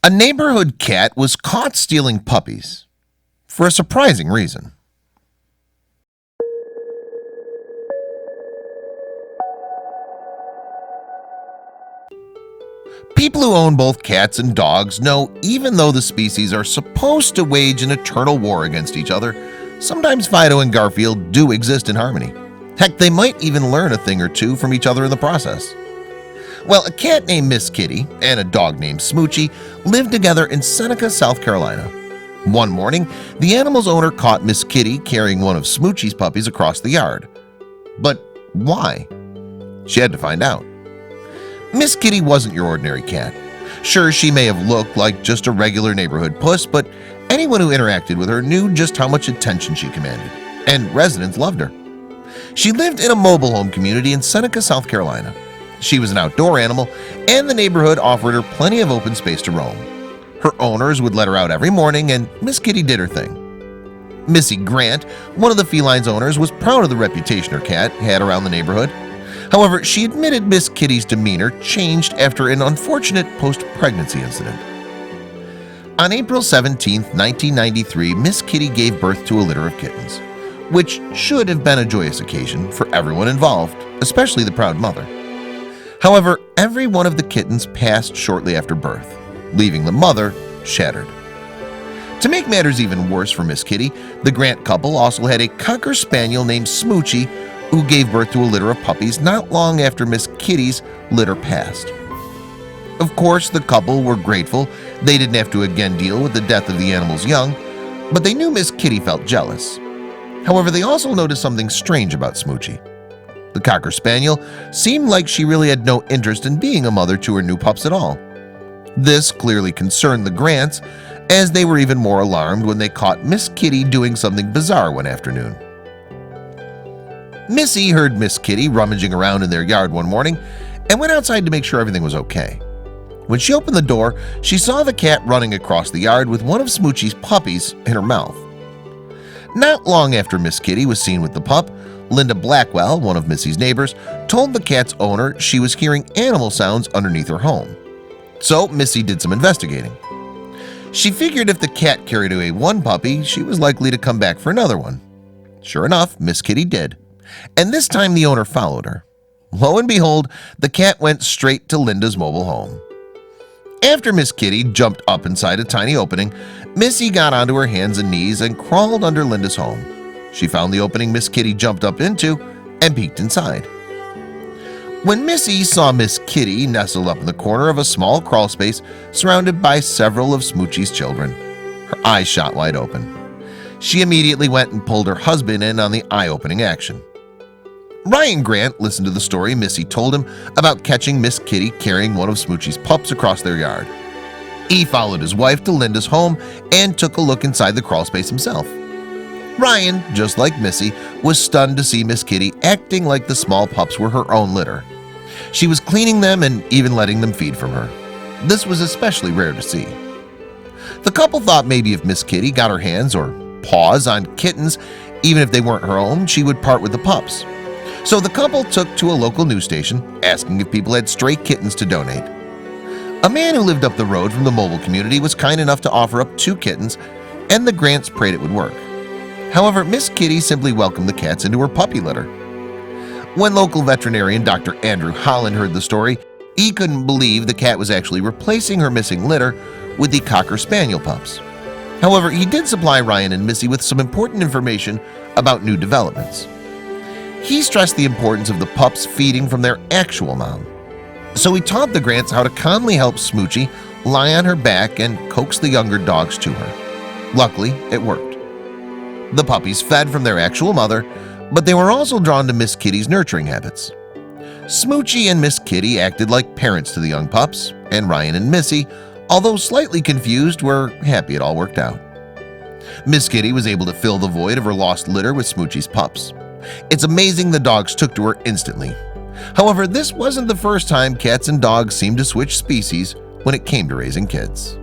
A neighborhood cat was caught stealing puppies for a surprising reason. People who own both cats and dogs know even though the species are supposed to wage an eternal war against each other, sometimes Fido and Garfield do exist in harmony. Heck, they might even learn a thing or two from each other in the process. Well, a cat named Miss Kitty and a dog named Smoochie lived together in Seneca, South Carolina. One morning, the animal's owner caught Miss Kitty carrying one of Smoochie's puppies across the yard. But why? She had to find out. Miss Kitty wasn't your ordinary cat. Sure, she may have looked like just a regular neighborhood puss, but anyone who interacted with her knew just how much attention she commanded, and residents loved her. She lived in a mobile home community in Seneca, South Carolina. She was an outdoor animal, and the neighborhood offered her plenty of open space to roam. Her owners would let her out every morning, and Miss Kitty did her thing. Missy Grant, one of the feline's owners, was proud of the reputation her cat had around the neighborhood. However, she admitted Miss Kitty's demeanor changed after an unfortunate post-pregnancy incident. On April 17, 1993, Miss Kitty gave birth to a litter of kittens, which should have been a joyous occasion for everyone involved, especially the proud mother. However, every one of the kittens passed shortly after birth, leaving the mother shattered. To make matters even worse for Miss Kitty, the Grant couple also had a Cocker Spaniel named Smoochie who gave birth to a litter of puppies not long after Miss Kitty's litter passed. Of course, the couple were grateful they didn't have to again deal with the death of the animal's young, but they knew Miss Kitty felt jealous. However, they also noticed something strange about Smoochie. The Cocker Spaniel seemed like she really had no interest in being a mother to her new pups at all. This clearly concerned the Grants, as they were even more alarmed when they caught Miss Kitty doing something bizarre one afternoon. Missy heard Miss Kitty rummaging around in their yard one morning and went outside to make sure everything was okay. When she opened the door, she saw the cat running across the yard with one of Smoochie's puppies in her mouth. Not long after Miss Kitty was seen with the pup, Linda Blackwell, one of Missy's neighbors, told the cat's owner she was hearing animal sounds underneath her home. So Missy did some investigating. She figured if the cat carried away one puppy, she was likely to come back for another one. Sure enough, Miss Kitty did. And this time the owner followed her. Lo and behold, the cat went straight to Linda's mobile home. After Miss Kitty jumped up inside a tiny opening, Missy got onto her hands and knees and crawled under Linda's home. She found the opening Miss Kitty jumped up into and peeked inside. When Missy saw Miss Kitty nestled up in the corner of a small crawl space surrounded by several of Smoochie's children, her eyes shot wide open. She immediately went and pulled her husband in on the eye-opening action. Ryan Grant listened to the story Missy told him about catching Miss Kitty carrying one of Smoochie's pups across their yard. He followed his wife to Linda's home and took a look inside the crawlspace himself. Ryan, just like Missy, was stunned to see Miss Kitty acting like the small pups were her own litter. She was cleaning them and even letting them feed from her. This was especially rare to see. The couple thought maybe if Miss Kitty got her hands or paws on kittens, even if they weren't her own, she would part with the pups. So the couple took to a local news station asking if people had stray kittens to donate. A man who lived up the road from the mobile community was kind enough to offer up 2 kittens, and the Grants prayed it would work. However, Miss Kitty simply welcomed the cats into her puppy litter. When local veterinarian Dr. Andrew Holland heard the story, he couldn't believe the cat was actually replacing her missing litter with the Cocker Spaniel pups. However, he did supply Ryan and Missy with some important information about new developments. He stressed the importance of the pups feeding from their actual mom. So he taught the Grants how to calmly help Smoochie lie on her back and coax the younger dogs to her. Luckily, it worked. The puppies fed from their actual mother, but they were also drawn to Miss Kitty's nurturing habits. Smoochie and Miss Kitty acted like parents to the young pups, and Ryan and Missy, although slightly confused, were happy it all worked out. Miss Kitty was able to fill the void of her lost litter with Smoochie's pups. It's amazing the dogs took to her instantly. However, this wasn't the first time cats and dogs seemed to switch species when it came to raising kids.